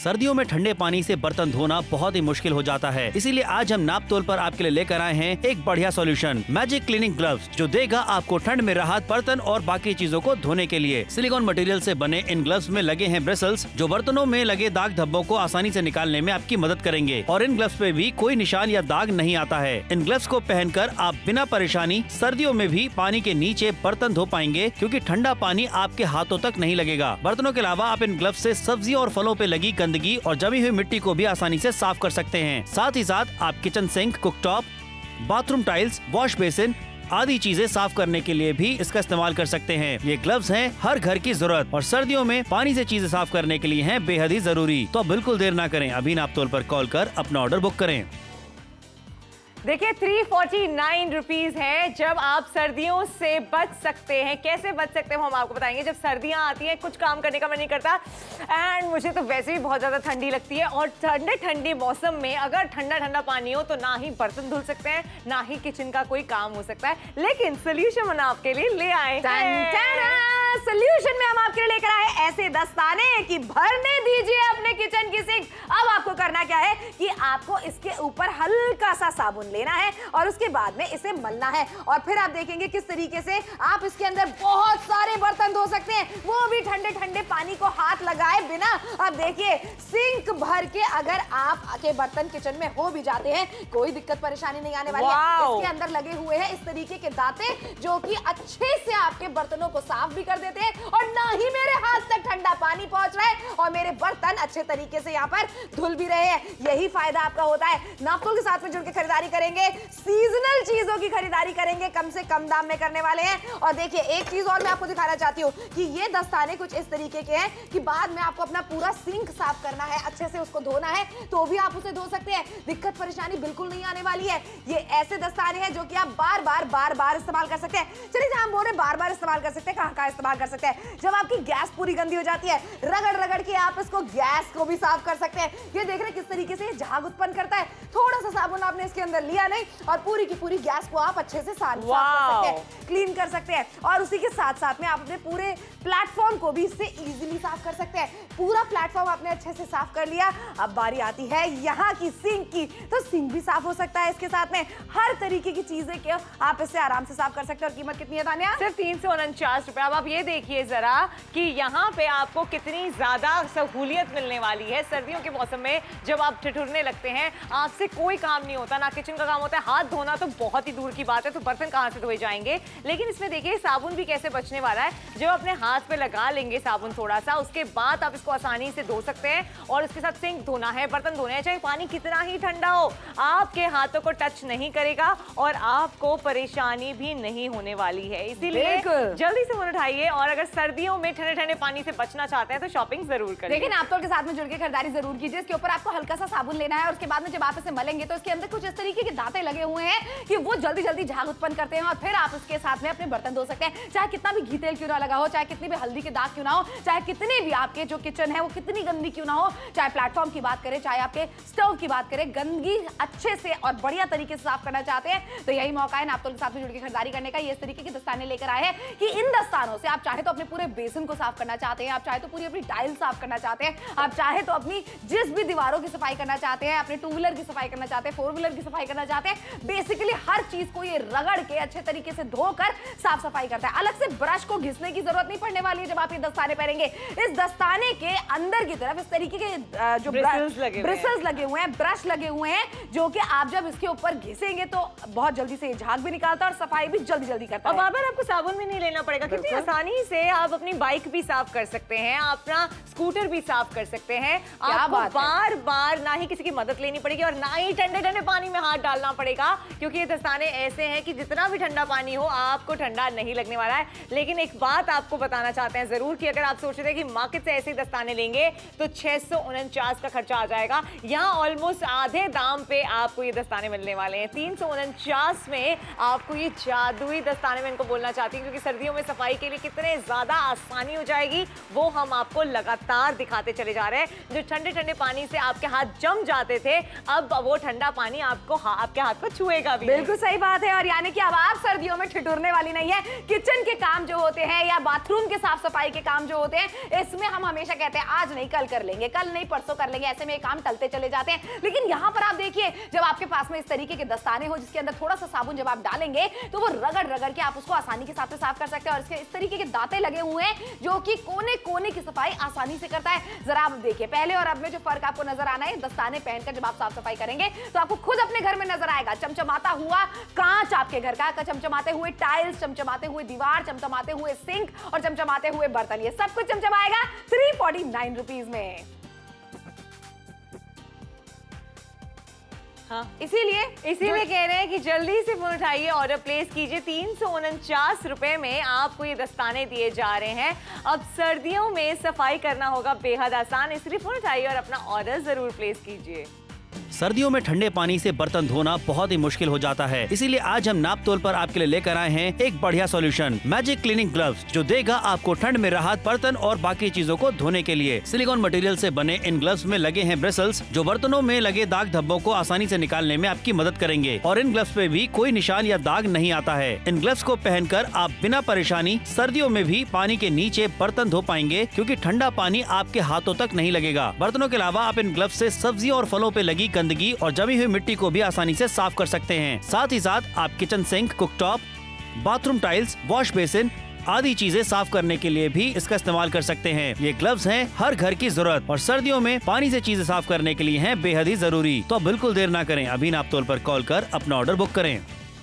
सर्दियों में ठंडे पानी से बर्तन धोना बहुत ही मुश्किल हो जाता है, इसीलिए आज हम नाप तोल पर आपके लिए लेकर आए हैं एक बढ़िया सॉल्यूशन, मैजिक क्लीनिंग ग्लव्स, जो देगा आपको ठंड में राहत बर्तन और बाकी चीजों को धोने के लिए। सिलिकॉन मटेरियल से बने इन ग्लव्स में लगे हैं ब्रिसल्स, जो बर्तनों में लगे दाग धब्बों को आसानी से निकालने में आपकी मदद करेंगे और इन ग्लव्स पे भी कोई निशान या दाग नहीं आता है। इन ग्लव्स को पहनकर आप बिना परेशानी सर्दियों में भी पानी के नीचे बर्तन धो पाएंगे, क्योंकि ठंडा पानी आपके हाथों तक नहीं लगेगा। बर्तनों के अलावा आप इन ग्लव्स से सब्जियों और फलों पे लगी गंदगी और जमी हुई मिट्टी को भी आसानी से साफ कर सकते हैं। साथ ही साथ आप kitchen sink, cooktop, bathroom tiles, wash basin आदि चीजें साफ करने के लिए भी इसका इस्तेमाल कर सकते हैं। ये ग्लव्स हैं हर घर की जरूरत और सर्दियों में पानी से चीजें साफ करने के लिए हैं बेहद ही जरूरी। तो बिल्कुल देर ना करें, अभी नाप तोल पर कॉल कर अपना ऑर्डर बुक करें। देखिए 349 रुपीज है। जब आप सर्दियों से बच सकते हैं, कैसे बच सकते हैं हम आपको बताएंगे। जब सर्दियां आती हैं कुछ काम करने का मन नहीं करता एंड मुझे तो वैसे भी बहुत ज्यादा ठंडी लगती है और ठंडे ठंडे मौसम में अगर ठंडा ठंडा पानी हो तो ना ही बर्तन धुल सकते हैं, ना ही किचन का कोई काम हो सकता है। लेकिन सोल्यूशन हम आपके लिए ले आए हैं। सोल्यूशन में हम आपके लिए लेकर आए ऐसे दस्ताने कि भरने दीजिए अपने किचन की सिंक। अब आपको करना क्या है कि आपको इसके ऊपर हल्का सा साबुन लेना है और उसके बाद में इसे मलना है और फिर आप देखेंगे किस तरीके से आप इसके अंदर बहुत सारे बर्तन धो सकते हैं, वो भी ठंडे ठंडे पानी को हाथ लगाए बिना। अब देखिए सिंक भर के अगर आपके बर्तन किचन में हो भी जाते हैं कोई दिक्कत परेशानी नहीं आने वाली है। इसके अंदर लगे हुए हैं इस तरीके के दांते जो कि अच्छे से आपके बर्तनों को साफ भी कर देते हैं और ना ही मेरे हाथ तक ठंडा पानी पहुंच रहा है और मेरे बर्तन अच्छे तरीके से यहाँ पर धुल भी रहे हैं। यही फायदा आपका होता है। नापतोल के साथ में जुड़ के खरीदारी करेंगे, सीजनल चीजों की खरीदारी करेंगे, कम से कम दाम में करने वाले हैं। और देखिए एक चीज और मैं आपको दिखाना चाहती हूँ कि ये दस्ताने कुछ इस तरीके के हैं कि बाद में आपको अपना पूरा सिंक साफ करना है, अच्छे से उसको धोना है तो भी आप उसे धो सकते हैं, दिक्कत परेशानी बिल्कुल नहीं आने वाली है। ये ऐसे दस्ताने हैं जो कि आप बार बार इस्तेमाल कर सकते हैं। चलिए जहां हम बोल रहे बार बार इस्तेमाल कर सकते हैं, कहां इस्तेमाल कर सकते हैं। जब आपकी गैस पूरी गंदी हो जाती है, रगड़ के आप इसको गैस को भी साफ कर सकते हैं। ये देख रहे किस तरीके से झाग उत्पन्न करता है। थोड़ा सा साबुन आपने इसके अंदर लिया नहीं और पूरी की पूरी गैस को आप अच्छे से साफ कर सकते हैं, क्लीन कर सकते हैं। और उसी के साथ साथ में आप अपने पूरे प्लेटफॉर्म को भी इससे इजीली साफ कर सकते हैं। पूरा प्लेटफॉर्म आपने अच्छे से साफ कर लिया, अब बारी आती है यहाँ की सिंक की, तो सिंक भी साफ हो सकता है। इसके साथ में हर तरीके की चीजें के आप इससे आराम से साफ कर सकते हैं। और कीमत कितनी है तान्या? सिर्फ 349 रुपए। अब आप ये देखिए जरा कि यहाँ पे आपको कितनी ज्यादा सहूलियत मिलने वाली है। सर्दियों के मौसम में जब आप ठिठुरने लगते हैं, आपसे कोई काम नहीं होता, ना किचन का काम होता है, हाथ धोना तो बहुत ही दूर की बात है, तो बर्तन कहाँ से धोए जाएंगे। लेकिन इसमें देखिए साबुन भी कैसे बचने वाला है। जब अपने हाथ पे लगा लेंगे साबुन थोड़ा सा, उसके बाद आप इसको आसानी से धो सकते हैं। और उसके साथ सिंक धोना है, बर्तन धोने हैं, चाहे पानी कितना ही ठंडा हो, आपके हाथों को टच नहीं करेगा और आपको परेशानी भी नहीं होने वाली है। इसीलिए जल्दी से फोन उठाइए और अगर सर्दियों में ठंडे ठंडे पानी से बचना चाहते हैं तो शॉपिंग जरूर करें। लेकिन नापतोल के साथ में जुड़ के खरीदारी जरूर कीजिए। इसके ऊपर आपको हल्का सा साबुन लेना है और उसके बाद में जब आप इसे मलेंगे तो इसके अंदर कुछ इस तरीके के दांते लगे हुए हैं कि वो जल्दी जल्दी झाग उत्पन्न करते हैं और फिर आप इसके साथ में अपने बर्तन धो सकते हैं। चाहे कितना भी घी तेल क्यों ना लगा हो, चाहे कितनी भी हल्दी के दाग क्यों ना हो, चाहे कितने भी आपके जो किचन है वो कितनी गंदी क्यों ना हो, चाहे प्लेटफॉर्म की बात करें, चाहे आपके स्टोव की बात करें, गंदगी अच्छे से और बढ़िया तरीके से साफ करना चाहते हैं तो यही मौका है नापतोल के साथ में जुड़ के खरीदारी करने का। ये इस तरीके के दस्ताने लेकर आए हैं कि इन दस्तानों से आप चाहे तो अपने पूरे बेसिन को साफ करना चाहते हैं, आप चाहे तो पूरी अपनी टाइल साफ करना चाहते हैं, आप चाहे तो अपनी जिस भी दीवारों की सफाई करना चाहते हैं, अपने 2 व्हीलर की सफाई करना चाहते हैं, 4 व्हीलर की सफाई करना चाहते हैं, बेसिकली हर चीज को ये रगड़ के अच्छे तरीके से धोकर साफ सफाई करता है। अलग से ब्रश को घिसने की जरूरत नहीं पड़ने वाली है जब आप ये दस्ताने पहनेंगे। इस दस्ताने के अंदर की तरफ इस तरीके के जो ब्रिसल्स लगे हुए हैं, ब्रश लगे हुए हैं, जो कि आप जब इसके ऊपर घिसेंगे तो बहुत जल्दी से झाग भी निकालता है और सफाई भी जल्दी करता है। और बार-बार आपको साबुन भी नहीं लेना पड़ेगा, कितनी आसानी से आप अपनी बाइक भी साफ कर सकते हैं, अपना स्कूटर भी साफ कर सकते हैं। आपको बार-बार ना ही किसी की मदद लेनी पड़ेगी और ना ही ठंडे ठंडे पानी में हाथ डालना पड़ेगा, क्योंकि ये दस्ताने ऐसे हैं कि जितना भी ठंडा पानी हो आपको ठंडा नहीं लगने वाला है। लेकिन एक बात आपको बताना चाहते हैं जरूर कि अगर आप सोच रहे हैं कि मार्केट से ऐसे ही दस्ताने लेंगे तो 649 का खर्चा आ जाएगा, यहाँ ऑलमोस्ट आधे दाम पे आपको ये दस्ताने मिलने वाले हैं। 349 में आपको ये जादुई दस्ताने में इनको बोलना चाहती हूँ, क्योंकि सर्दियों में सफाई के लिए कितने ज्यादा आसानी हो जाएगी वो हम आपको लगातार दिखाते चले जा रहे हैं। जो ठंडे ठंडे पानी से आपके हाथ जम जाते थे, अब वो ठंडा पानी आपको आपके हाथ को छुएगा भी। बिल्कुल सही बात है। और यानी कि अब आप सर्दियों में ठिठुरने वाली नहीं है। किचन के काम जो होते हैं या बाथरूम के साफ सफाई के काम जो होते हैं इसमें हम हमेशा कहते हैं आज नहीं कल कर लेंगे, कल नहीं परसों कर लेंगे, ऐसे में ये काम टलते चले जाते हैं। लेकिन यहाँ पर आप देखिए, जब आपके पास में इस तरीके के दस्ताने हो जिसके अंदर थोड़ा सा साबुन जब आप डालेंगे तो वो रगड़ रगड़ के आप उसको आसानी के साथ साफ कर सकते हैं। और इसके इस तरीके के दांते लगे हुए हैं जो कि कोने कोने की सफाई आसानी से करता है। जरा आप देखिए पहले और अब में जो फर्क आपको नजर आना है, दस्ताने पहनकर जब आप साफ सफाई करेंगे तो आपको खुद अपने घर में नजर आएगा। चमचमाता हुआ कांच आपके घर का, चमचमाते हुए टाइल्स, चमचमाते हुए दीवार, चमचमाते हुए सिंक और चमचमाते हुए बर्तन, ये सब कुछ चमचमाएगा 349 रुपीज में। हाँ, इसीलिए कह रहे हैं कि जल्दी से फोन उठाइए, ऑर्डर प्लेस कीजिए। 349 रुपए में आपको ये दस्ताने दिए जा रहे हैं। अब सर्दियों में सफाई करना होगा बेहद आसान, इसलिए फोन उठाइए और अपना ऑर्डर जरूर प्लेस कीजिए। सर्दियों में ठंडे पानी से बर्तन धोना बहुत ही मुश्किल हो जाता है, इसीलिए आज हम नाप तोल पर आपके लिए लेकर आए हैं एक बढ़िया सॉल्यूशन, मैजिक क्लीनिंग ग्लव्स, जो देगा आपको ठंड में राहत बर्तन और बाकी चीजों को धोने के लिए। सिलिकॉन मटेरियल से बने इन ग्लव्स में लगे हैं ब्रिसल्स, जो बर्तनों में लगे दाग धब्बों को आसानी से निकालने में आपकी मदद करेंगे। और इन ग्लव्स पे भी कोई निशान या दाग नहीं आता है। इन ग्लव्स को पहनकर आप बिना परेशानी सर्दियों में भी पानी के नीचे बर्तन धो पाएंगे, क्योंकि ठंडा पानी आपके हाथों तक नहीं लगेगा। बर्तनों के अलावा आप इन ग्लव्स से सब्जियों और फलों पे लगी गंदगी और जमी हुई मिट्टी को भी आसानी से साफ कर सकते हैं। साथ ही साथ आप kitchen sink, cooktop, bathroom tiles, wash basin आदि चीजें साफ करने के लिए भी इसका इस्तेमाल कर सकते हैं। ये ग्लव्स हैं हर घर की जरूरत और सर्दियों में पानी से चीजें साफ करने के लिए हैं बेहद ही जरूरी। तो बिल्कुल देर ना करें, अभी नाप तोल पर कॉल कर अपना ऑर्डर बुक करें।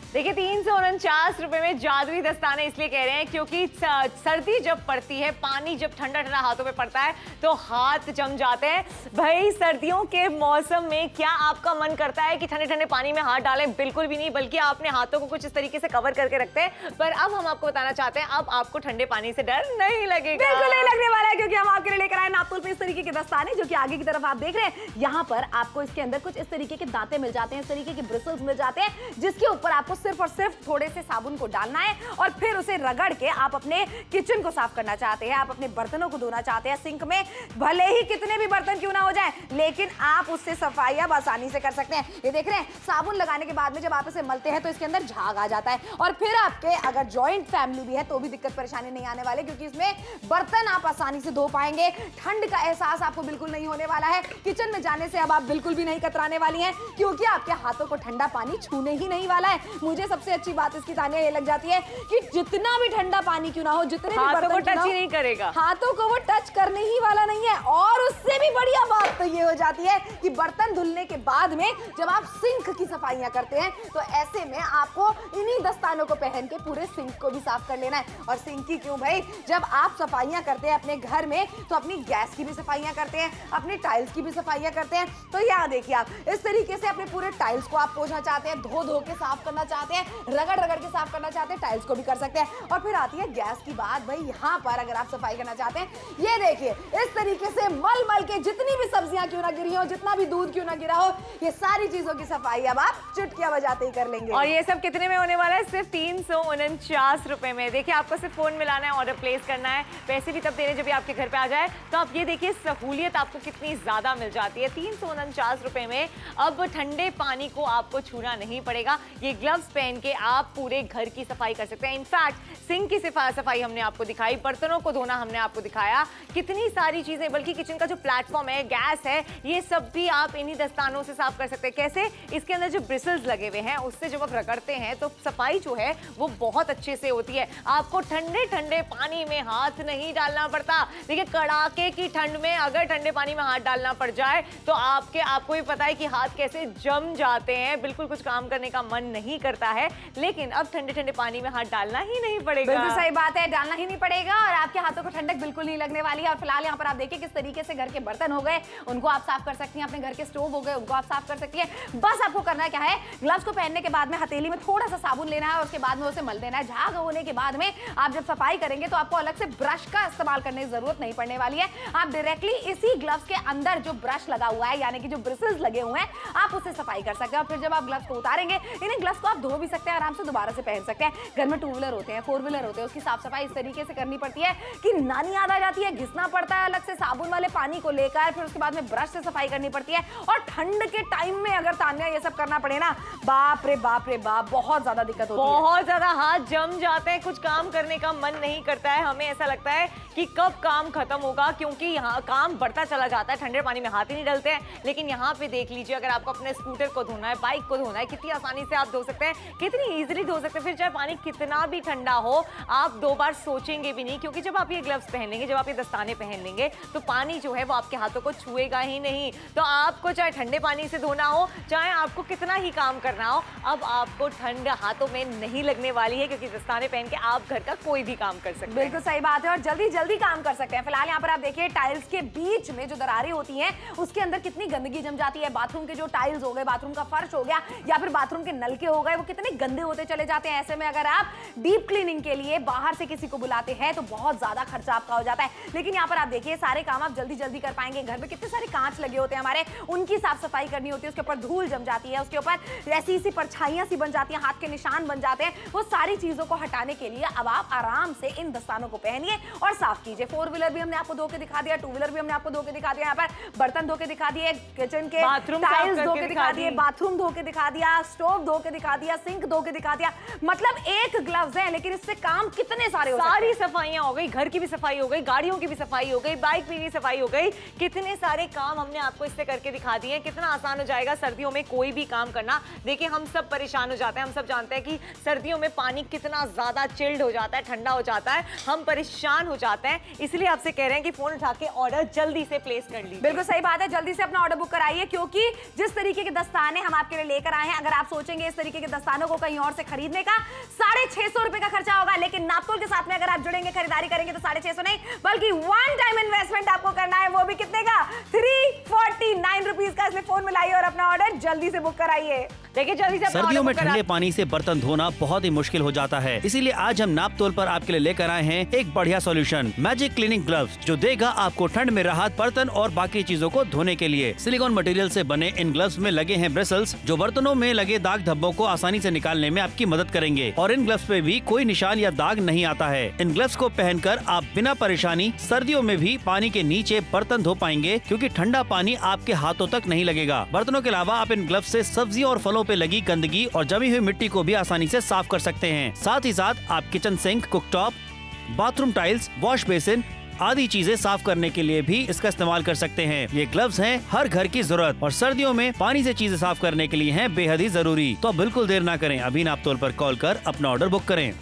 देखिए 349 रुपए में जादुई दस्ताने इसलिए कह रहे हैं क्योंकि सर्दी जब पड़ती है, पानी जब ठंडा ठंडा हाथों पे पड़ता है तो हाथ जम जाते हैं। भाई सर्दियों के मौसम में क्या आपका मन करता है कि ठंडे ठंडे पानी में हाथ डालें? बिल्कुल भी नहीं, बल्कि आपने हाथों को कुछ इस तरीके से कवर करके रखते हैं। पर अब हम आपको बताना चाहते हैं, अब आपको ठंडे पानी से डर नहीं लगेगा। बिल्कुल नहीं लगने वाला है, क्योंकि हम आपके लिए लेकर आए नापतोल पे इस तरीके के दस्ताने, जो कि आगे की तरफ आप देख रहे हैं। यहाँ पर आपको इसके अंदर कुछ इस तरीके के दांते मिल जाते हैं, इस तरीके के ब्रिसल्स मिल जाते हैं, जिसके ऊपर आपको सिर्फ और सिर्फ थोड़े से साबुन को डालना है और फिर उसे रगड़ के आप अपने किचन को साफ करना चाहते हैं, आप अपने बर्तनों को धोना चाहते हैं। सिंक में भले ही कितने भी बर्तन क्यों ना हो जाए, लेकिन आप उससे सफाई अब आसानी से कर सकते हैं। ये देख रहे हैं, साबुन लगाने के बाद में जब आप इसे मलते हैं तो इसके अंदर झाग आ जाता है। और फिर आपके अगर जॉइंट फैमिली भी है तो भी दिक्कत परेशानी नहीं आने वाले, क्योंकि इसमें बर्तन आप आसानी से धो पाएंगे। ठंड का एहसास आपको बिल्कुल नहीं होने वाला है। किचन में जाने से अब आप बिल्कुल भी नहीं कतराने वाली हैं, क्योंकि आपके हाथों को ठंडा पानी छूने ही नहीं वाला है। मुझे सबसे अच्छी बात इसकी तानिया ये लग जाती है कि जितना भी ठंडा पानी क्यों ना हो, जितने भी बर्तन को टच ही नहीं करेगा, हाथों को वो टच करने ही वाला नहीं है। और उससे भी बढ़िया बात तो ये हो जाती है कि बर्तन धुलने के बाद में जब आप सिंक की सफाइयां करते हैं तो ऐसे में आपको इन्हीं दस्तानों को पहन के पूरे सिंक को भी साफ कर लेना है। और सिंक की क्यों भाई, जब आप सफाइयां करते हैं अपने घर में तो अपनी गैस की भी सफाइयां करते हैं, अपनी टाइल्स की भी सफाइयां करते हैं। तो यहाँ देखिए, आप इस तरीके से अपने पूरे टाइल्स को आप पोंछना चाहते हैं, धो धो के साफ करना चाहते हैं, रगड़ रगड़ के साफ करना चाहते हैं, टाइल्स को भी कर सकते हैं। और फिर आती है गैस की बात। भाई यहाँ पर अगर आप सफाई करना चाहते हैं, ये देखिए इस तरीके से मल मल के जितनी भी सब्जियां क्यों ना गिरी हो, जितना भी दूध क्यों ना गिरा हो, ये सारी चीजों की सफाई अब आप चुटकियां बजाते ही कर लेंगे। और ये सब कितने में होने वाला है? सिर्फ 349 रुपए में। देखिए आपको सिर्फ फोन मिलाना है, ऑर्डर प्लेस करना है, पैसे भी तब देने जब भी आपके घर पे आ जाए। तो आप ये देखिए सहूलियत आपको कितनी ज्यादा मिल जाती है। 349 रुपए में अब ठंडे पानी को आपको छूना नहीं पड़ेगा। ये ग्लव्स पहन के आप पूरे घर की सफाई कर सकते हैं। इनफैक्ट सिंक की सफाई हमने आपको दिखाई, बर्तनों को धोना हमने आपको दिखाया, कितनी सारी चीजें, बल्कि किचन का जो प्लेटफॉर्म है, गैस है, ये सब भी आप इन्हीं दस्तानों से साफ कर सकते हैं। कैसे? इसके अंदर जो ब्रिसल्स लगे हुए हैं उससे जब आप रगड़ते हैं तो सफाई जो है वो बहुत अच्छे से होती है। आपको ठंडे ठंडे पानी में हाथ नहीं डालना पड़ता। देखिए कड़ाके की ठंड में अगर ठंडे पानी में हाथ डालना पड़ जाए तो आपको भी पता है कि हाथ कैसे जम जाते हैं, बिल्कुल कुछ काम करने का मन नहीं करता है। लेकिन अब ठंडे ठंडे पानी में हाथ डालना ही नहीं पड़ेगा। बिल्कुल सही बात है, डालना ही नहीं पड़ेगा और आपके हाथों को ठंडक बिल्कुल नहीं लगने वाली है। और फिलहाल यहाँ पर आप देखिए किस तरीके से घर के बर्तन हो गए उनको आप साफ कर सकती हैं, अपने घर के स्टोव हो गए उनको आप साफ कर सकती हैं। बस आपको करना क्या है, ग्लव्स को पहनने के बाद में हथेली में थोड़ा सा साबुन लेना है और उसके बाद में उसे मल देना है। झाग होने के बाद में आप जब सफाई करेंगे तो आपको अलग से ब्रश का इस्तेमाल करने की जरूरत नहीं पड़ने वाली है। आप डायरेक्टली इसी ग्लव्स के अंदर जो ब्रश लगा हुआ है, यानी कि जो ब्रिसल्स लगे हुए हैं, आप उससे सफाई कर सकते हैं। और फिर जब आप ग्लव्स को उतारेंगे, इन्हें ग्लव्स को आप धो भी सकते हैं, आराम से दोबारा से पहन सकते हैं। घर में 2 व्हीलर होते हैं, 4 व्हीलर होते हैं, उसकी साफ सफाई इस तरीके से करनी पड़ती है कि नानी याद आ जाती है, घिसना पड़ता है अलग से साबुन वाले पानी को लेकर, फिर उसके बाद में ब्रश से सफाई करनी पड़ती है। और ठंड के टाइम में अगर तान्या ये सब करना पड़े ना, बाप रे बाप रे बाप, बहुत ज्यादा दिक्कत होती है। बहुत ज्यादा हाथ जम जाते हैं, कुछ काम करने का मन नहीं करता है। हमें ऐसा लगता है कि कब काम खत्म होगा, क्योंकि यहाँ काम बढ़ता चला जाता है, ठंडे पानी में हाथ ही नहीं डलते हैं। लेकिन यहाँ पे देख लीजिए, अगर आपको अपने स्कूटर को धोना है, बाइक को धोना है, कितनी आसानी से आप धो सकते हैं, कितनी इजीली धो सकते हैं। फिर चाहे पानी कितना भी ठंडा हो, आप 2 बार सोचेंगे भी नहीं, क्योंकि जब आप ये ग्लव्स पहन लेंगे, जब आप ये दस्ताने पहन लेंगे, तो पानी जो है वो आपके हाथों को छुएगा ही नहीं। तो आपको चाहे ठंडे पानी से धोना हो, चाहे आपको कितना ही काम करना हो, अब आपको ठंड हाथों में नहीं लगने वाली है, क्योंकि दस्ताने पहन के आप घर का कोई भी काम कर सकते हैं। बिल्कुल सही बात है, और जल्दी जल्दी काम कर सकते हैं। फिलहाल यहाँ पर आप देखिए, टाइल्स के बीच में जो दरारें होती हैं, उसके अंदर कितनी गंदगी जम जाती है। बाथरूम के जो टाइल्स हो गए, बाथरूम का फर्श हो गया, या फिर बाथरूम के नलके हो गए, वो कितने गंदे होते चले जाते हैं। ऐसे में अगर आप डीप क्लीनिंग के लिए बाहर से किसी को बुलाते हैं तो बहुत ज्यादा खर्चा आपका हो जाता है। लेकिन यहाँ पर आप देखिए, सारे काम आप जल्दी जल्दी कर पाएंगे। घर में कितने सारे कांच लगे होते हैं हमारे, उनकी साफ सफाई करनी होती है, उसके ऊपर धूल जम जाती है, उसके ऊपर ऐसी सी परछाइयां सी बन जाती हैं, हाथ के निशान बन जाते हैं। वो सारी चीजों को हटाने के लिए अब आप आराम से इन दस्तानों को पहनिए और साफ कीजिए। 4 व्हीलर भी हमने आपको धो के दिखा दिया, 2 व्हीलर भी हमने आपको धो के दिखा दिया, यहाँ पर बर्तन धो के दिखा दिए, किचन के टाइल्स धो के दिखा दिए, बाथरूम धो के दिखा दिया, स्टोव धो के दिखा दिया, सिंक धो के दिखा दिया। मतलब एक ग्लव्स है, लेकिन इससे काम कितने सारे हो सकते हैं। सारी सफाइयां हो गई, घर की भी सफाई हो गई, गाड़ियों की भी सफाई हो गई, बाइक की भी सफाई हो गई। कितने सारे काम हमने आपको इससे करके दिखा दिए। कितना आसान हो जाएगा सर्दियों में कोई भी काम करना। देखिए, हम सब परेशान हो जाते हैं, हम सब जानते हैं कि सर्दियों में पानी कितना ज्यादा चिल्ड हो जाता है, ठंडा हो जाता है, हम परेशान हो जाते हैं। इसलिए आपसे कह रहे हैं कि फोन उठा के ऑर्डर जल्दी से प्लेस कर लीजिए। बिल्कुल सही बात है, जल्दी से अपना ऑर्डर बुक कराइए, क्योंकि जिस तरीके के दस्ताने हम आपके लिए लेकर आए हैं, अगर आप सोचेंगे इस तरीके के दस्तानों को कहीं और से खरीदने का, 650 रुपए का खर्चा होगा। लेकिन नापतोल के साथ में अगर आप जुड़ेंगे, खरीदारी करेंगे, तो 650 नहीं बल्कि 1 टाइम इन्वेस्टमेंट आपको करना है। वो भी कितने का? 349 रुपीज का। इसलिए फोन मिलाइए और अपना ऑर्डर जल्दी से बुक कराइए। देखिए, जल्दी से सर्दियों में ठंडे पानी से बर्तन धोना बहुत ही मुश्किल हो जाता है। इसीलिए आज हम नापतोल पर आपके लिए लेकर आए हैं एक बढ़िया सॉल्यूशन, मैजिक क्लीनिंग ग्लव्स, जो देगा आपको ठंड में राहत बर्तन और बाकी चीजों को धोने के लिए। सिलिकॉन मटेरियल से बने इन ग्लव्स में लगे हैं ब्रिसल्स, जो बर्तनों में लगे दाग धब्बों को आसानी से निकालने में आपकी मदद करेंगे। और इन ग्लव्स पे भी कोई निशान या दाग नहीं आता है। इन ग्लव्स को पहनकर आप बिना परेशानी सर्दियों में भी पानी के नीचे बर्तन धो पाएंगे, क्योंकि ठंडा पानी आपके हाथों तक नहीं लगेगा। बर्तनों के अलावा आप इन ग्लव्स से सब्जियों और फलों पे लगी गंदगी और जमी हुई मिट्टी को भी आसानी से साफ कर सकते हैं। साथ ही साथ आप kitchen sink, cooktop, bathroom tiles, wash basin आदि चीजें साफ करने के लिए भी इसका इस्तेमाल कर सकते हैं। ये ग्लव्स हैं हर घर की जरूरत, और सर्दियों में पानी से चीजें साफ करने के लिए हैं बेहद ही जरूरी। तो बिल्कुल देर ना करें, अभी नापतोल पर कॉल कर अपना ऑर्डर बुक करें।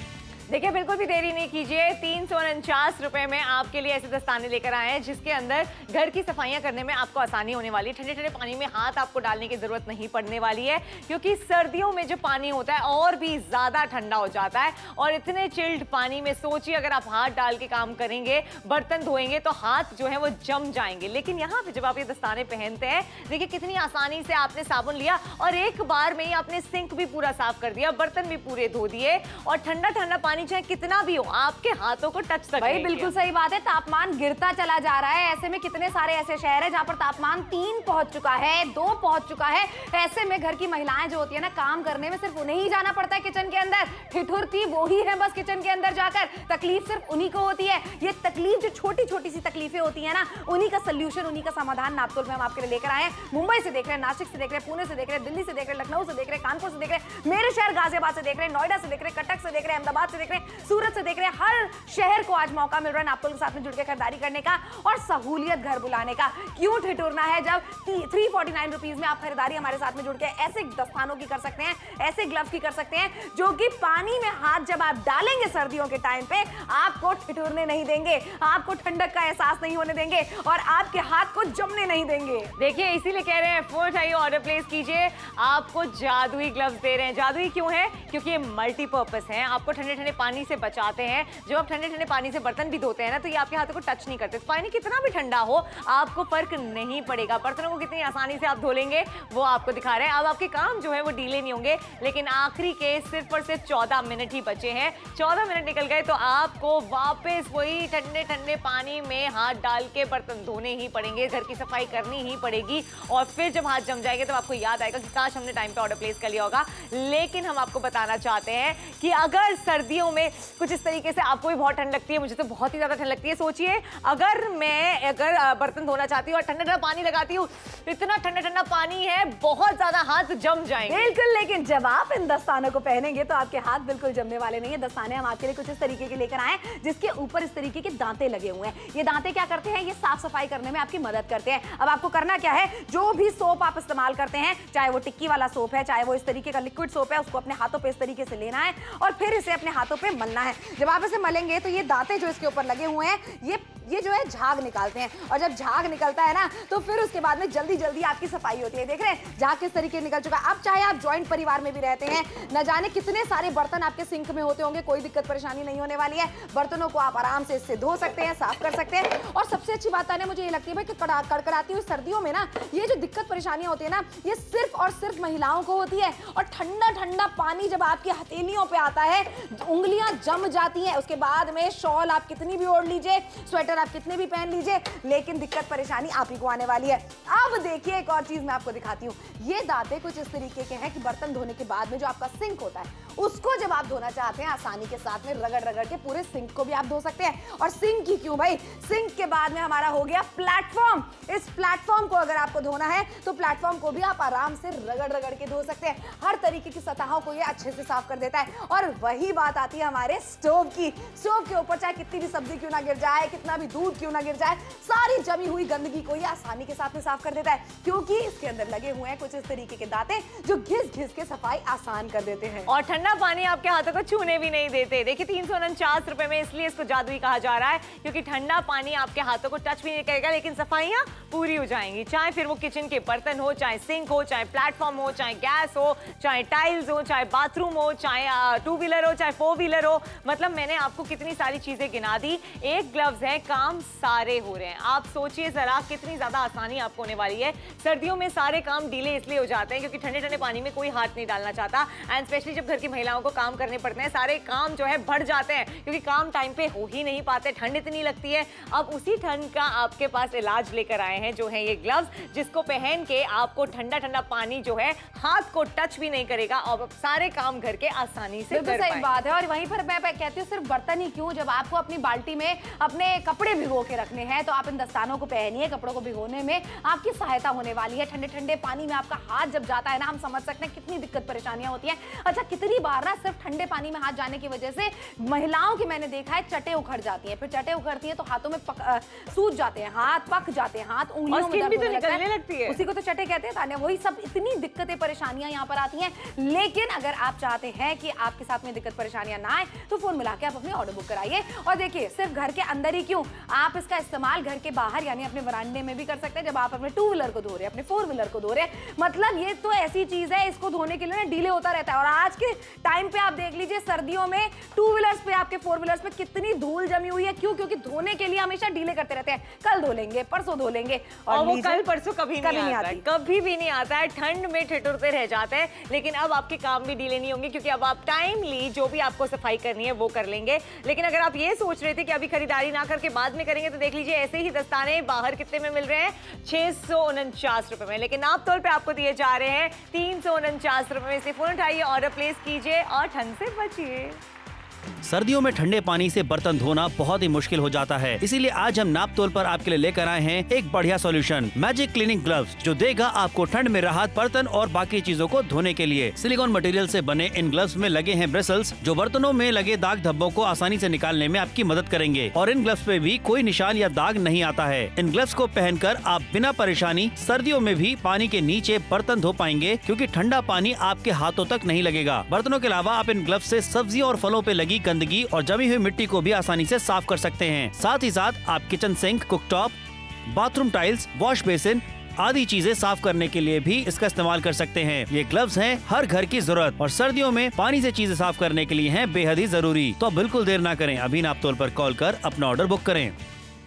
देखिए, बिल्कुल भी देरी नहीं कीजिए। 349 रुपए में आपके लिए ऐसे दस्ताने लेकर आए हैं, जिसके अंदर घर की सफाइयां करने में आपको आसानी होने वाली है। ठंडे ठंडे पानी में हाथ आपको डालने की जरूरत नहीं पड़ने वाली है, क्योंकि सर्दियों में जो पानी होता है और भी ज्यादा ठंडा हो जाता है। और इतने चिल्ड पानी में सोचिए, अगर आप हाथ डाल के काम करेंगे, बर्तन धोएंगे, तो हाथ जो है वो जम जाएंगे। लेकिन यहाँ पे जब आप ये दस्ताने पहनते हैं, देखिए कितनी आसानी से आपने साबुन लिया और एक बार में ही आपने सिंक भी पूरा साफ कर दिया, बर्तन भी पूरे धो दिए, और ठंडा ठंडा पानी चाहे कितना भी हो आपके हाथों को टच तक भाई बिल्कुल सही बात है। तापमान गिरता चला जा रहा है। ऐसे में कितने सारे ऐसे शहर है जहां पर तापमान 3 पहुंच चुका है, 2 पहुंच चुका है। ऐसे में घर की महिलाएं जो होती है ना, काम करने में सिर्फ उन्हें ही जाना पड़ता है किचन के अंदर। ठिठुरती वो ही है बस किचन के अंदर जाकर, तकलीफ सिर्फ उन्हीं को होती है। ये तकलीफ जो छोटी छोटी सी तकलीफें होती है ना, उन्हीं का सोल्यूशन, उन्हीं का समाधान नापतोल में हम आपके लिए लेकर आए हैं। मुंबई से देख रहे हैं, नासिक से देख रहे हैं, पुणे से देख रहे हैं, दिल्ली से देख रहे हैं, लखनऊ से देख रहे हैं, कानपुर से देख रहे हैं, मेरे शहर गाजियाबाद से देख रहे हैं, नोएडा से देख रहे हैं, कटक से देख रहे हैं, अहमदाबाद से देख रहे हैं, सूरत से देख रहे हैं। हर शहर को आज मौका मिल रहा है नापतोल के साथ में जुड़ के खरीदारी करने का और सहूलियत घर बुलाने का। क्यों ठिठुरना है, जब 349 रुपीज में आप खरीदारी हमारे साथ में जुड़ के ऐसे दस्तानों की कर सकते हैं, ऐसे ग्लव्स की कर सकते हैं, जो कि पानी में हाथ जब आप डालेंगे सर्दियों के टाइम पे, आपको ठिठुरने नहीं देंगे, आपको ठंडक का एहसास नहीं होने देंगे और आपके हाथ को जमने नहीं देंगे। देखिए, इसीलिए कह रहे हैं फोन उठाइए, ऑर्डर प्लेस कीजिए। आपको जादुई ग्लव्स दे रहे हैं। जादुई क्यों है? क्योंकि ये मल्टीपर्पस है। आपको ठंडे ठंडे पानी से बचाते हैं। जब आप ठंडे ठंडे पानी से बर्तन भी धोते हैं ना, तो ये आपके हाथों को टच नहीं करते। पानी कितना भी ठंडा हो आपको फर्क नहीं पड़ेगा। बर्तनों को कितनी आसानी से आप धो लेंगे वो आपको दिखा रहे हैं। अब आपके काम जो है वो डीले नहीं होंगे, लेकिन आखिरी के सिर्फ और सिर्फ 14 मिनट ही बचे हैं। 14 मिनट निकल गए तो आपको वापस वही ठंडे ठंडे पानी में हाथ डाल के बर्तन धोने ही पड़ेंगे, घर की सफाई करनी ही पड़ेगी। और फिर जब हाथ जम जाएंगे तो आपको याद आएगा कि काश हमने टाइम पे ऑर्डर प्लेस कर लिया होगा। लेकिन हम आपको बताना चाहते हैं कि अगर सर्दियों में कुछ इस तरीके से, आपको भी बहुत ठंड लगती है, मुझे तो बहुत ही ज्यादा ठंड लगती है। सोचिए अगर मैं बर्तन धोना चाहती हूँ और ठंडा ठंडा पानी लगाती हूँ, इतना ठंडा ठंडा पानी है, बहुत ज्यादा हाथ जम जाएंगे। बिल्कुल, लेकिन जब आप इन दस्तानों को पहनेंगे तो आपके हाथ बिल्कुल जमने वाले नहीं है। दस्ताने हम आपके लिए कुछ इस तरीके के लेकर आए जिसके ऊपर इस तरीके के दांते लगे हुए हैं। ये दांते क्या करते हैं? ये साफ सफाई करने में आपकी मदद करते हैं। अब आपको करना क्या है, जो भी सोप आप इस्तेमाल करते हैं, चाहे वो टिक्की वाला सोप है, चाहे वो इस तरीके का लिक्विड सोप है, उसको अपने हाथों पे इस तरीके से लेना है और फिर इसे अपने हाथों पे मलना है। जब आप इसे मलेंगे तो ये दांते जो इसके ऊपर लगे हुए हैं ये जो है झाग निकालते हैं, और जब झाग निकलता है ना तो फिर उसके बाद में जल्दी जल्दी आपकी सफाई होती है। देख रहे हैं झाग किस तरीके निकल चुका है। अब चाहे आप जॉइंट परिवार में भी रहते हैं, न जाने कितने सारे बर्तन आपके सिंक में होते होंगे, कोई दिक्कत परेशानी नहीं होने वाली है। बर्तनों को आप आराम से इससे धो सकते हैं, साफ कर सकते हैं। और सबसे अच्छी बात है मुझे ये लगती है भाई कि कड़कड़ाती हुई सर्दियों में ना ये जो दिक्कत परेशानियां होती है ना, ये सिर्फ और सिर्फ महिलाओं को होती है। और ठंडा ठंडा पानी जब आपकी हथेलियों पे आता है, उंगलियां जम जाती हैं। उसके बाद में शॉल आप कितनी भी ओढ़ लीजिए, स्वेटर आप कितने भी पहन लीजिए, लेकिन दिक्कत परेशानी आप ही को आने वाली है। अब देखिए एक और चीज मैं आपको दिखाती हूँ। ये दांते कुछ इस तरीके के हैं कि बर्तन धोने के बाद में जो आपका सिंक होता है, उसको जब आप धोना चाहते हैं, आसानी के साथ में रगड़ रगड़ के पूरे सिंक को भी आप धो सकते हैं। और सिंक ही क्यों भाई, सिंक के बाद में हमारा हो गया प्लेटफॉर्म। इस प्लेटफॉर्म को अगर आपको धोना है तो प्लेटफॉर्म को भी आप आराम से रगड़ रगड़ के धो सकते हैं। हर तरीके की सतहों को ये अच्छे से साफ कर देता है। और वही बात आती है हमारे स्टोव की। स्टोव के ऊपर चाहे कितनी भी सब्जी क्यों ना गिर जाए, कितना भी दूध क्यों ना गिर जाए, सारी जमी हुई गंदगी को ये आसानी के साथ में साफ कर देता है, क्योंकि इसके अंदर लगे हुए हैं कुछ इस तरीके के दांते जो घिस घिस के सफाई आसान कर देते हैं। और ठंडा पानी आपके हाथों को छूने भी नहीं देते। देखिए 349 रुपए में इसलिए इसको जादुई कहा जा रहा है, क्योंकि ठंडा पानी आपके हाथों को टच भी नहीं करेगा, लेकिन सफाइयां पूरी हो जाएंगी। चाहे फिर वो किचन के बर्तन हो, चाहे सिंक हो, चाहे प्लेटफॉर्म हो, चाहे गैस हो, चाहे टाइल्स हो, चाहे बाथरूम हो, चाहे 2 व्हीलर हो, चाहे 4 व्हीलर हो। मतलब मैंने आपको कितनी सारी चीजें गिना दी। एक ग्लव्स है, काम सारे हो रहे हैं। आप सोचिए जरा कितनी ज्यादा आसानी आपको होने वाली है। सर्दियों में सारे काम डिले इसलिए हो जाते हैं क्योंकि ठंडे ठंडे पानी में कोई हाथ नहीं डालना चाहता, एंड स्पेशली जब घर की महिलाओं को काम करने पड़ते हैं, सारे काम जो है बढ़ जाते हैं क्योंकि काम टाइम पे हो ही नहीं पाते, ठंड इतनी लगती है। अब उसी ठंड का आपके पास इलाज लेकर आए हैं, जो है ये ग्लव्स, जिसको पहन के आपको ठंडा ठंडा पानी जो है हाथ को टच भी नहीं करेगा और सारे काम घर के आसानी से कर सही बात है। और वहीं पर मैं कहती हूँ सिर्फ बर्तन ही क्यों, जब आपको अपनी बाल्टी में अपने कपड़े भिगो के रखने हैं तो आप इन दस्तानों को पहनिए। कपड़ों को भिगोने में आपकी सहायता होने वाली है। ठंडे ठंडे पानी में आपका हाथ जब जाता है ना, हम समझ सकते हैं कितनी दिक्कत परेशानियां होती हैं। अच्छा, कितनी बार ना सिर्फ ठंडे पानी में हाथ जाने की वजह से महिलाओं की मैंने देखा है चटे उखड़ जाती हैं। फिर चटे उखड़ती है तो हाथों में सूज जाते हैं, हाथ पक जाते हैं, हाथ उंगलियों में दर्द होने लगता है, उसी को तो चटे कहते हैं तान्या। वही सब इतनी दिक्कतें परेशानियां यहाँ पर आती हैं। लेकिन अगर आप चाहते हैं कि आपके साथ में दिक्कत परेशानियां ना आए तो फोन मिला के आप अपने ऑर्डर बुक कराइए। और देखिए सिर्फ घर के अंदर ही क्यों, आप इसका इस्तेमाल घर के बाहर यानी अपने वरांडे में भी कर सकते हैं। जब आप अपने 2 व्हीलर को धो रहे हैं, अपने 4 व्हीलर को धो रहे हैं, मतलब ये तो ऐसी चीज है, इसको धोने के लिए ना डिले होता रहता है। और आज के टाइम पे आप देख लीजिए सर्दियों में 2 व्हीलर्स पे, आपके 4 व्हीलर्स पे कितनी धूल जमी हुई है। क्यों? क्योंकि धोने के लिए हमेशा डिले करते रहते हैं। कल धो लेंगे, परसों धो लेंगे, और वो कल परसों कभी नहीं आता है, कभी भी नहीं आता है। ठंड में ठिठुरते रह जाते हैं। लेकिन अब आपके काम भी डिले नहीं होंगे क्योंकि अब आप टाइमली जो भी आपको सफाई करनी है वो कर लेंगे। लेकिन अगर आप ये सोच रहे थे कि अभी खरीदारी ना करके बाद में करेंगे, तो देख लीजिए ऐसे ही दस्ताने बाहर कितने में मिल रहे हैं, 649 रुपए में। लेकिन आप तौर पे आपको दिए जा रहे हैं 349 रुपए में। इसे फोन उठाइए, ऑर्डर प्लेस कीजिए और ठंड से बचिए। सर्दियों में ठंडे पानी से बर्तन धोना बहुत ही मुश्किल हो जाता है, इसीलिए आज हम नाप तोल पर आपके लिए लेकर आए हैं एक बढ़िया सॉल्यूशन, मैजिक क्लीनिंग ग्लव्स, जो देगा आपको ठंड में राहत बर्तन और बाकी चीजों को धोने के लिए। सिलिकॉन मटेरियल से बने इन ग्लव्स में लगे हैं ब्रिसल्स, जो बर्तनों में लगे दाग धब्बों को आसानी से निकालने में आपकी मदद करेंगे। और इन ग्लव्स पे भी कोई निशान या दाग नहीं आता है। इन ग्लव्स को पहनकर आप बिना परेशानी सर्दियों में भी पानी के नीचे बर्तन धो पाएंगे, क्योंकि ठंडा पानी आपके हाथों तक नहीं लगेगा। बर्तनों के अलावा आप इन ग्लव्स से सब्जियों और फलों पे लगी गंदगी और जमी हुई मिट्टी को भी आसानी से साफ कर सकते हैं। साथ ही साथ आप kitchen sink, cooktop, bathroom tiles, wash basin, आदि चीजें साफ करने के लिए भी इसका इस्तेमाल कर सकते हैं। ये ग्लव्स हैं हर घर की जरूरत और सर्दियों में पानी से चीजें साफ करने के लिए हैं बेहद ही जरूरी। तो बिल्कुल देर ना करें, अभी नापतोल पर कॉल कर अपना ऑर्डर बुक करें।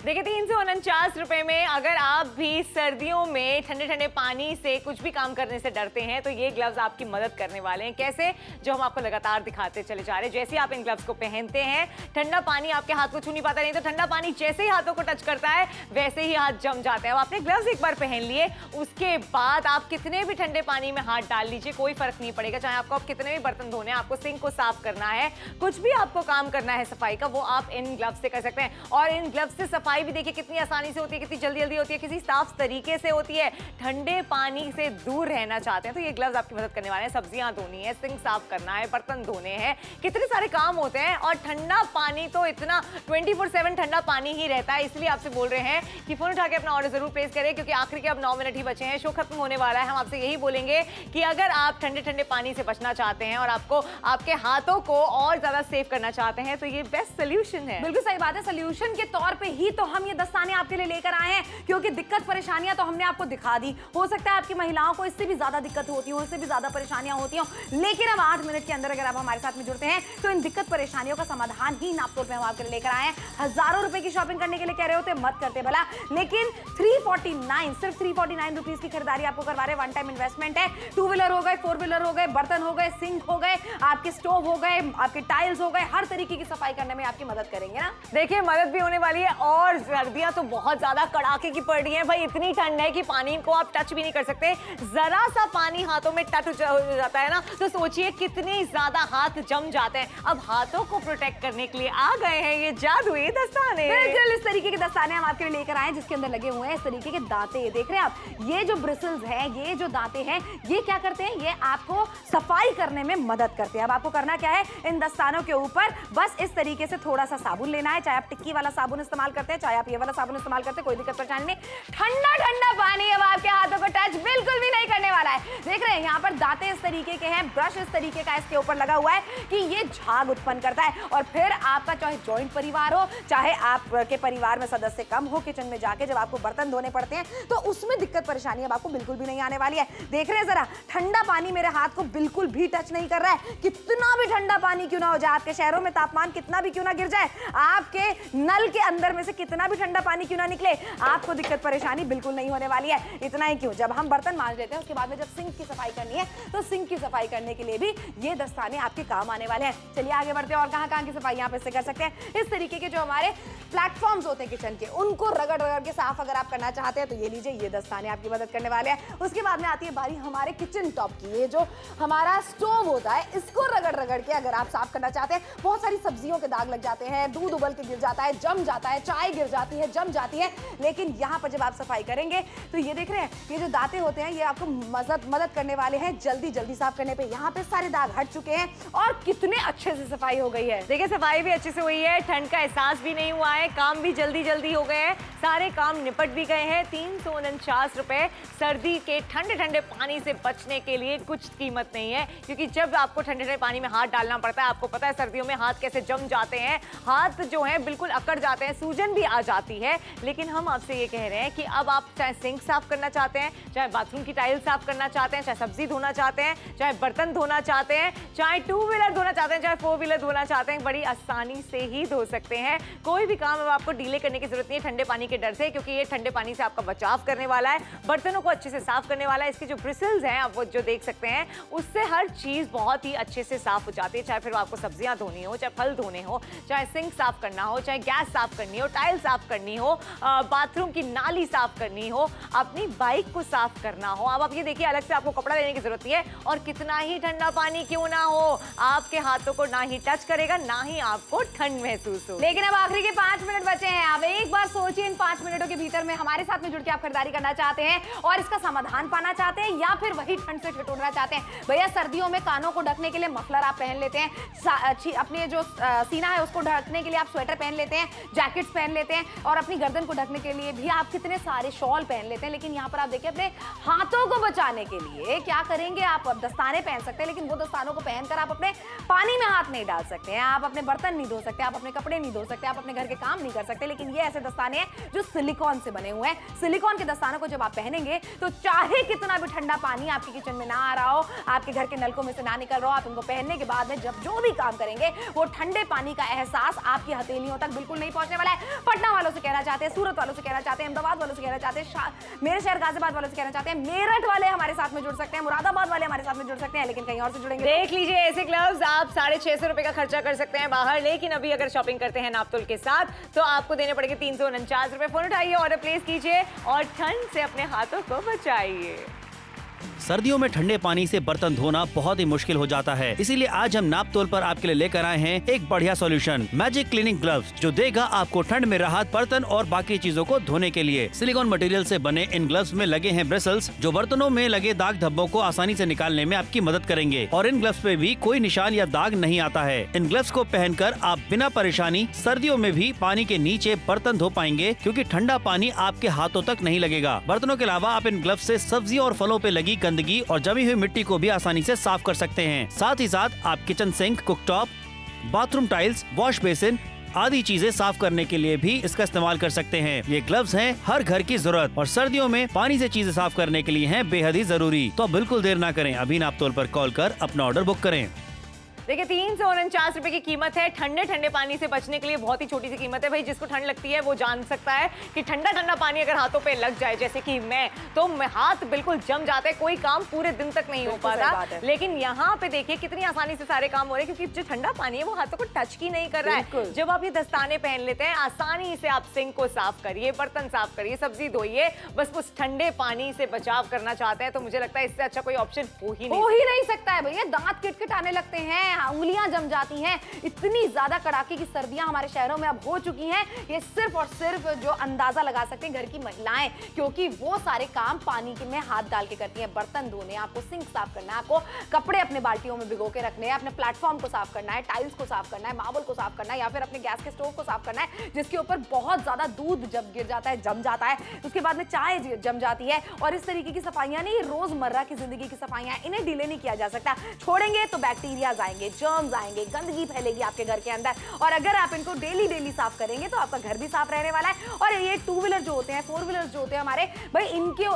देखिए 349 रुपए में अगर आप भी सर्दियों में ठंडे ठंडे पानी से कुछ भी काम करने से डरते हैं तो ये ग्लव्स आपकी मदद करने वाले हैं। कैसे, जो हम आपको लगातार दिखाते चले जा रहे हैं। जैसे आप इन ग्लव्स को पहनते हैं, ठंडा पानी आपके हाथ को छू नहीं पाता, नहीं तो ठंडा पानी जैसे ही हाथों को टच करता है वैसे ही हाथ जम जाते हैं। अब आपने ग्लव्स एक बार पहन लिए, उसके बाद आप कितने भी ठंडे पानी में हाथ डाल लीजिए, कोई फर्क नहीं पड़ेगा। चाहे आपको कितने भी बर्तन धोने, आपको सिंक को साफ करना है, कुछ भी आपको काम करना है सफाई का, वो आप इन ग्लव्स से कर सकते हैं। और इन ग्लव्स से सफाई भी देखिए कितनी आसानी से होती है, कितनी जल्दी जल्दी होती है, किसी साफ तरीके से होती है। ठंडे पानी से दूर रहना चाहते हैं तो ये ग्लव्स आपकी मदद करने वाले हैं। सब्जियां धोनी है, सिंक साफ करना है, बर्तन धोने हैं, कितने सारे काम होते हैं। और ठंडा पानी तो इतना 24/7 ठंडा पानी ही रहता है। इसलिए आपसे बोल रहे हैं कि फोन उठा के अपना ऑर्डर जरूर प्लेस करें, क्योंकि आखिर के अब 9 मिनट ही बचे हैं, शो खत्म होने वाला है। हम आपसे यही बोलेंगे कि अगर आप ठंडे ठंडे पानी से बचना चाहते हैं और आपको आपके हाथों को और ज्यादा सेव करना चाहते हैं तो ये बेस्ट सोल्यूशन है। बिल्कुल सही बात है। सोल्यूशन के तौर पे ही तो हम ये दस्ताने आपके लिए लेकर आए हैं, क्योंकि दिक्कत परेशानियां तो हमने आपको दिखा दी। हो सकता है आपकी महिलाओं को इससे भी ज्यादा दिक्कत होती हो, इससे भी ज्यादा परेशानियां होती हो, लेकिन अब 8 मिनट के अंदर अगर आप हमारे साथ में जुड़ते हैं तो इन दिक्कत परेशानियों का समाधान ही नापतोल पे हम आपके लिए लेकर आए हैं। हजारों रुपए की शॉपिंग करने के लिए कह रहे होते मत करते भला, लेकिन 349 सिर्फ 349 रुपीज की खरीदारी आपको करवा रहे हैं। वन टाइम इन्वेस्टमेंट है। 2 व्हीलर हो गए, 4 व्हीलर हो गए, बर्तन हो गए, सिंक हो गए, आपके स्टोव हो गए, आपके टाइल्स हो गए, हर तरीके की सफाई करने में आपकी मदद करेंगे ना। देखिए मदद भी होने वाली है और सर्दियां तो बहुत ज्यादा कड़ाके की पड़ रही है भाई। इतनी ठंड है कि पानी को आप टच भी नहीं कर सकते। जरा सा पानी हाथों में टच हो जाता है ना तो सोचिए कितनी ज्यादा हाथ जम जाते हैं। अब हाथों को प्रोटेक्ट करने के लिए आ गए हैं ये जादुई दस्ताने। बिल्कुल इस तरीके के दस्ताने हम आपके लिए लेकर आए हैं, जिसके अंदर लगे हुए हैं इस तरीके के दांते। ये देख रहे हैं आप, ये जो ब्रिसल्स हैं, ये जो दांते हैं, ये क्या करते हैं, ये आपको सफाई करने में मदद करते हैं। अब आपको करना क्या है, इन दस्तानों के ऊपर बस इस तरीके से थोड़ा सा साबुन लेना है। चाहे आप टिक्की वाला साबुन इस्तेमाल करते हैं, चाहे आप ये वाला साबुन इस्तेमाल करते हैं, कोई दिक्कत परेशानी नहीं। ठंडा ठंडा पानी अब आपके हाथों को टच बिल्कुल भी नहीं करने वाला है। देख रहे हैं यहाँ पर दांते इस तरीके के हैं, ब्रश इस तरीके का इसके ऊपर लगा हुआ है कि ये झाग उत्पन्न करता है। और फिर आपका चाहे जॉइंट परिवार हो, चाहे आपके परिवार में सदस्य कम हो, किचन में जाके जब आपको बर्तन धोने पड़ते हैं तो उसमें दिक्कत परेशानी अब आपको बिल्कुल भी नहीं आने वाली है। देख रहे हैं जरा, ठंडा पानी मेरे हाथ को बिल्कुल भी टच नहीं कर रहा है। कितना भी ठंडा पानी क्यों ना हो जाए, आपके शहरों में तापमान कितना भी क्यों ना गिर जाए, आपके नल के अंदर में से कितना भी ठंडा पानी क्यों ना निकले, आपको दिक्कत परेशानी बिल्कुल नहीं होने वाली है। इतना ही क्यों, जब हम बर्तन मांज लेते हैं उसके बाद में जब सिंक की सफाई करनी है तो सिंक की सफाई करने के लिए भी ये दस्ताने आपके काम आने वाले हैं। चलिए आगे बढ़ते हैं और कहां-कहां की सफाई यहाँ पे से कर सकते हैं। इस तरीके के जो हमारे प्लेटफॉर्म्स होते हैं किचन के, उनको रगड़ रगड़ के साफ अगर आप करना चाहते हैं तो ये लीजिए, ये दस्ताने आपकी मदद करने वाले हैं। उसके बाद में आती है बारी हमारे किचन टॉप की। ये जो हमारा स्टोव होता है, इसको रगड़ रगड़ के अगर आप साफ करना चाहते हैं, बहुत सारी सब्जियों के दाग लग जाते हैं, दूध उबल के गिर जाता है, जम जाता है, चाय गिर जाती है, जम जाती है। लेकिन यहाँ पर जब आप सफाई करेंगे तो ये देख रहे हैं, ये जो दांते होते हैं ये आपको मदद करने वाले हैं जल्दी जल्दी साफ करने पे। यहाँ पे सारे दाग हट चुके हैं और कितने अच्छे से सफाई हो गई है। देखिए सफाई भी अच्छे से हुई है, ठंड का एहसास भी नहीं हुआ है, काम भी जल्दी जल्दी हो गए हैं, सारे काम निपट भी गए हैं। 349 रुपए सर्दी के ठंडे ठंडे पानी से बचने के लिए कुछ कीमत नहीं है, क्योंकि जब आपको ठंडे ठंडे पानी में हाथ डालना पड़ता है, आपको पता है सर्दियों में हाथ कैसे जम जाते हैं, हाथ जो है बिल्कुल अकड़ जाते हैं, सूजन भी आ जाती है। लेकिन हम आपसे ये कह रहे हैं कि अब आप चाहे सिंक साफ करना चाहते हैं, चाहे बाथरूम की टाइल साफ करना चाहते हैं, चाहे सब्जी धोना चाहते हैं, चाहे बर्तन धोना चाहते हैं, चाहे 2 व्हीलर धोना चाहते हैं, चाहे 4 व्हीलर धोना चाहते हैं, बड़ी आसानी से ही धो सकते हैं। कोई भी काम अब आपको डीले करने की जरूरत नहीं है ठंडे पानी के डर से, क्योंकि ये ठंडे पानी से आपका बचाव करने वाला है, बर्तनों को अच्छे से साफ करने वाला है। इसके जो ब्रिसल्स हैं आप वो जो देख सकते हैं, उससे हर चीज बहुत ही अच्छे से साफ हो जाती है। चाहे फिर आपको सब्जियां धोनी हो, चाहे फल धोने हो, चाहे सिंक साफ करना हो, चाहे गैस साफ करनी हो, टाइल साफ करनी हो, बाथरूम की नाली साफ करनी हो, अपनी बाइक को साफ करना हो। अब आप ये देखिए, अलग से आपको कपड़ा लेने की जरूरत नहीं है, और कितना ही ठंडा पानी क्यों ना हो, आपके हाथों को ना ही टच करेगा, ना ही आपको ठंड महसूस हो। लेकिन अब आखिरी के 5 मिनट बचे हैं। अब एक बार सोचिए, इन 5 मिनटों के भीतर में हमारे साथ में जुड़ के आप खरीदारी करना चाहते हैं और इसका समाधान पाना चाहते हैं, या फिर वही ठंड से ठिठुरना चाहते हैं। भैया सर्दियों में कानों को ढकने के लिए मफलर आप पहन लेते हैं, अपने जो सीना है उसको ढकने के लिए आप स्वेटर पहन लेते हैं, जैकेट्स पहन लेते हैं, और अपनी गर्दन को ढकने के लिए भी आप कितने सारे शॉल पहन लेते हैं। लेकिन यहाँ पर आप देखिए, अपने हाथों को बचाने के लिए क्या करें करेंगे आप दस्ताने पहन सकते हैं, लेकिन वो दस्तानों को पहनकर आप अपने पानी में हाथ नहीं डाल सकते हैं, आप अपने बर्तन नहीं धो सकते, आप अपने कपड़े नहीं धो सकते, आप अपने घर के काम नहीं कर सकते। लेकिन ये ऐसे दस्ताने हैं जो सिलिकॉन से बने हुए हैं। सिलिकॉन के दस्तानों को जब आप पहनेंगे तो चाहे कितना भी ठंडा पानी आपके किचन में ना आ रहा हो, आपके घर के नलकों में से ना निकल रहा हो, आप इनको पहनने के बाद में जब जो भी काम करेंगे वो ठंडे पानी का एहसास आपकी हथेलियों तक बिल्कुल नहीं पहुंचने वाला है। पटना वालों से कहना चाहते हैं, सूरत वालों से कहना चाहते हैं, अहमदाबाद वालों से कहना चाहते हैं, मेरे शहर गाजियाबाद वालों से कहना चाहते हैं, मेरठ वाले हमारे साथ में जुड़ सकते हैं, मुरादाबाद वाले हमारे साथ में जुड़ सकते हैं, लेकिन कहीं और से जुड़ेंगे। देख लीजिए, ऐसे ग्लव्स आप 650 रुपए का खर्चा कर सकते हैं बाहर, लेकिन अभी अगर शॉपिंग करते हैं नापतोल के साथ तो आपको देने पड़ेंगे 349 रुपए। फोन उठाइए, ऑर्डर प्लेस कीजिए और ठंड से अपने हाथों को बचाइए। सर्दियों में ठंडे पानी से बर्तन धोना बहुत ही मुश्किल हो जाता है, इसीलिए आज हम नापतोल पर आपके लिए लेकर आए हैं एक बढ़िया सॉल्यूशन, मैजिक क्लीनिंग ग्लव्स, जो देगा आपको ठंड में राहत बर्तन और बाकी चीजों को धोने के लिए। सिलिकॉन मटेरियल से बने इन ग्लव्स में लगे हैं ब्रिसल्स, जो बर्तनों में लगे दाग धब्बों को आसानी से निकालने में आपकी मदद करेंगे। और इन ग्लव्स पे भी कोई निशान या दाग नहीं आता है। इन ग्लव्स को पहनकर आप बिना परेशानी सर्दियों में भी पानी के नीचे बर्तन धो पाएंगे, क्योंकि ठंडा पानी आपके हाथों तक नहीं लगेगा। बर्तनों के अलावा आप इन ग्लव्स से सब्जियों और फलों पे लगी गंदगी और जमी हुई मिट्टी को भी आसानी से साफ कर सकते हैं। साथ ही साथ आप kitchen sink, cooktop, bathroom tiles, wash basin आदि चीजें साफ करने के लिए भी इसका इस्तेमाल कर सकते हैं। ये ग्लव्स हैं हर घर की जरूरत और सर्दियों में पानी से चीजें साफ करने के लिए हैं बेहद ही जरूरी। तो बिल्कुल देर ना करें, अभी नापतोल पर कॉल कर अपना ऑर्डर बुक करें। देखिए, 349 रुपए की कीमत है। ठंडे ठंडे पानी से बचने के लिए बहुत ही छोटी सी कीमत है। भाई, जिसको ठंड लगती है वो जान सकता है कि ठंडा ठंडा पानी अगर हाथों पे लग जाए, जैसे कि मैं, तो हाथ बिल्कुल जम जाते हैं, कोई काम पूरे दिन तक नहीं हो पाता। लेकिन यहाँ पे देखिए कितनी आसानी से सारे काम हो रहे हैं, क्योंकि जो ठंडा पानी है वो हाथों को टच ही नहीं कर रहा है। जब आप ये दस्ताने पहन लेते हैं, आसानी से आप सिंक को साफ करिए, बर्तन साफ करिए, सब्जी धोइए, बस उस ठंडे पानी से बचाव करना चाहते हैं तो मुझे लगता है इससे अच्छा कोई ऑप्शन हो ही नहीं सकता है। भैया, दांत किटकिटाने लगते हैं, उंगलियां जम जाती हैं। इतनी ज्यादा कड़ाके की सर्दियां हमारे शहरों में अब हो चुकी हैं, ये सिर्फ और सिर्फ जो अंदाजा लगा सकते हैं घर की महिलाएं, क्योंकि वो सारे काम पानी में हाथ डाल के करती हैं। बर्तन धोने, आपको सिंक साफ करना है, आपको कपड़े अपने बाल्टियों में भिगो के रखने हैं, अपने प्लेटफॉर्म को साफ करना है, टाइल्स को साफ करना है, मार्बल को साफ करना है, या फिर अपने गैस के स्टोव को साफ करना है जिसके ऊपर बहुत ज्यादा दूध जब गिर जाता है, जम जाता है, उसके बाद में चाय जम जाती है। और इस तरीके की सफाइयां नहीं, रोजमर्रा की जिंदगी की सफाइयां, इन्हें डिले नहीं किया जा सकता। छोड़ेंगे तो बैक्टीरिया आएंगे, जर्म्स आएंगे, गंदगी फैलेगी आपके घर के अंदर। और अगर आप इनको डेली साफ करेंगे तो आपका घर भी साफ रहने वाला है। और ये 2 व्हीलर जो होते हैं, 4 व्हीलर जो होते हैं हमारे, भाई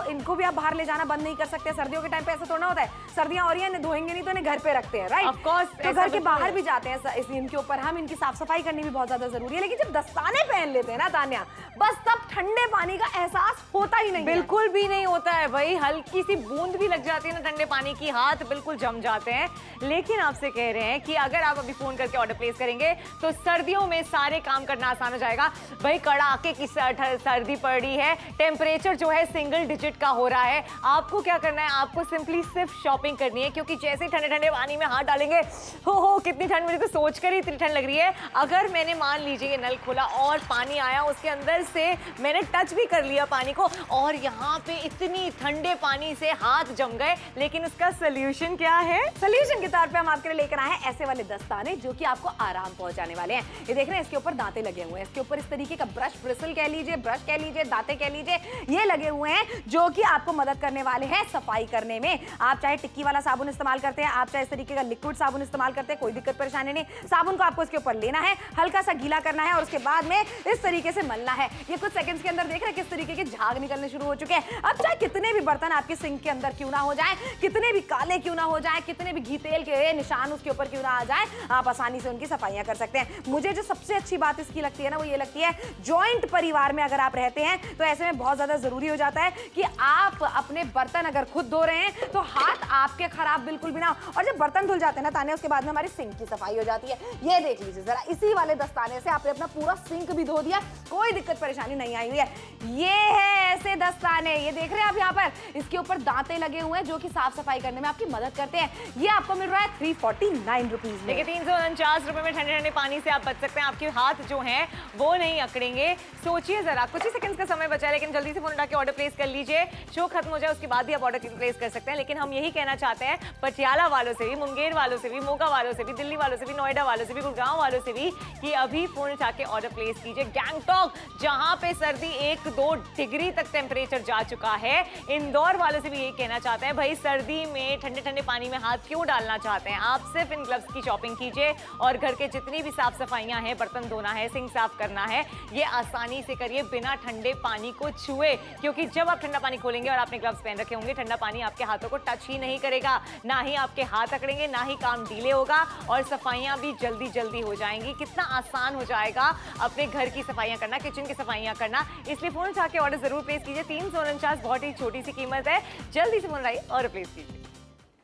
इनको भी आप बाहर ले जाना बंद नहीं कर सकते। सर्दियों के टाइम पे ऐसा थोड़ा होता है, सर्दियां हो रही है, धोएंगे नहीं तो इन्हें घर पे रखते हैं, राइट? ऑफ कोर्स, तो घर के बाहर भी जाते हैं, इसलिए इनके ऊपर हम इनकी साफ सफाई करनी भी बहुत ज्यादा जरूरी है। लेकिन जब दस्ताने पहन लेते हैं ना तान्या, बस तब ठंडे पानी का एहसास होता ही नहीं, बिल्कुल भी नहीं होता है। भाई, हल्की सी बूंद भी लग जाती है ना ठंडे पानी की, हाथ बिल्कुल जम जाते हैं। लेकिन आपसे कह रहे हैं कि अगर आप अभी फोन करके ऑर्डर प्लेस करेंगे तो सर्दियों में सारे काम करना आसान हो जाएगा। भाई, कड़ाके की सर्दी पड़ रही है, टेम्परेचर जो है सिंगल डिजिट का हो रहा है। आपको क्या करना है, आपको सिंपली सिर्फ शॉपिंग करनी है, क्योंकि जैसे ठंडे ठंडे पानी में हाथ डालेंगे, हो कितनी ठंड, मुझे तो सोचकर ही इतनी ठंड लग रही है। अगर मैंने मान लीजिए ये नल खोला और पानी आया, उसके अंदर से मैंने टच भी कर लिया पानी को, और यहाँ पे इतनी ठंडे पानी से हाथ जम गए, लेकिन उसका सोल्यूशन क्या है? सोल्यूशन के तौर पे हम आपके लिए लेकर आए हैं ऐसे वाले दस्ताने जो कि आपको आराम पहुंचाने वाले हैं। ये देख रहे हैं, इसके ऊपर दांते लगे हुए हैं, इसके ऊपर इस तरीके का ब्रश, ब्रिसल कह लीजिए, ब्रश कह लीजिए, दांते कह लीजिए, ये लगे हुए हैं जो कि आपको मदद करने वाले हैं सफाई करने में। आप चाहे टिक्की वाला साबुन इस्तेमाल करते हैं, आप चाहे इस तरीके का लिक्विड साबुन इस्तेमाल करते हैं, कोई दिक्कत परेशानी नहीं। साबुन को आपको इसके ऊपर लेना है, हल्का सा गीला करना है और उसके बाद में इस तरीके से मलना है। ये कुछ सेकंड्स के अंदर देख रहे हैं किस तरीके के झाग निकलने शुरू हो चुके हैं। अब चाहे कितने भी बर्तन आपके सिंक के अंदर क्यों ना हो जाए, कितने भी काले क्यों ना हो जाए, कितने भी घी तेल के निशान उसके ऊपर क्यों ना आ जाए, आप आसानी से उनकी सफाइयां कर सकते हैं। मुझे जो सबसे अच्छी बात इसकी लगती है ना, वो ये लगती है, जॉइंट परिवार में अगर आप रहते हैं तो ऐसे में बहुत ज्यादा जरूरी हो जाता है कि आप अपने बर्तन अगर खुद धो रहे हैं तो हाथ आपके खराब बिल्कुल भी ना हो। और जब बर्तन धुल जाते हैं ना ताने, उसके बाद में हमारी सिंक की सफाई हो जाती है। ये देख लीजिए जरा, इसी वाले दस्ताने से आपने अपना पूरा सिंक भी धो दिया, कोई दिक्कत परेशानी नहीं आई हुई है। ये है ऐसे दस्ताने, ये देख रहे हैं आप यहाँ पर, इसके ऊपर दांते लगे हुए हैं जो कि साफ सफाई करने में आपकी मदद करते हैं। ये आपको मिल रहा है 349 349 रुपीज में। देखिए 349 रुपए में ठंडे ठंडे पानी से आप बच सकते हैं। आपके हाथ जो हैं वो नहीं अकड़ेंगे। सोचिए जरा, कुछ ही सेकंड्स का समय बचा है, लेकिन जल्दी से फोन उठा के ऑर्डर प्लेस कर लीजिए। शो खत्म हो जाए उसके बाद भी आप ऑर्डर प्लेस कर सकते हैं। लेकिन हम यही कहना चाहते हैं पटियाला वालों से भी, मुंगेर वालों से भी, मोगा वालों से भी, दिल्ली वालों से भी, नोएडा वालों से भी, गुड़गांव वालों से भी कि अभी फोन उठा के ऑर्डर प्लेस कीजिए। गैंगटॉक जहां पे सर्दी 1-2 डिग्री तक टेम्परेचर जा चुका है, इंदौर वालों से भी यही कहना चाहते हैं भाई सर्दी में ठंडे ठंडे पानी में हाथ क्यों डालना चाहते हैं। आप सिर्फ इन ग्लव्स की शॉपिंग कीजिए और घर के जितनी भी साफ सफाइयां हैं, बर्तन धोना है, सिंक साफ करना है, ये आसानी से करिए बिना ठंडे पानी को छुए। क्योंकि जब आप ठंडा पानी खोलेंगे और आपने ग्लव्स पहन रखे होंगे, ठंडा पानी आपके हाथों को टच ही नहीं करेगा, ना ही आपके हाथ अकड़ेंगे, ना ही काम डीले होगा और सफाइयां भी जल्दी जल्दी हो जाएंगी। कितना आसान हो जाएगा अपने घर की सफाइयां करना, किचन की सफाइयां करना। इसलिए फोन उठा के ऑर्डर जरूर प्लेस कीजिए। 349 बहुत ही छोटी सी कीमत है। जल्दी से फोन उठाइए और प्लेस कीजिए।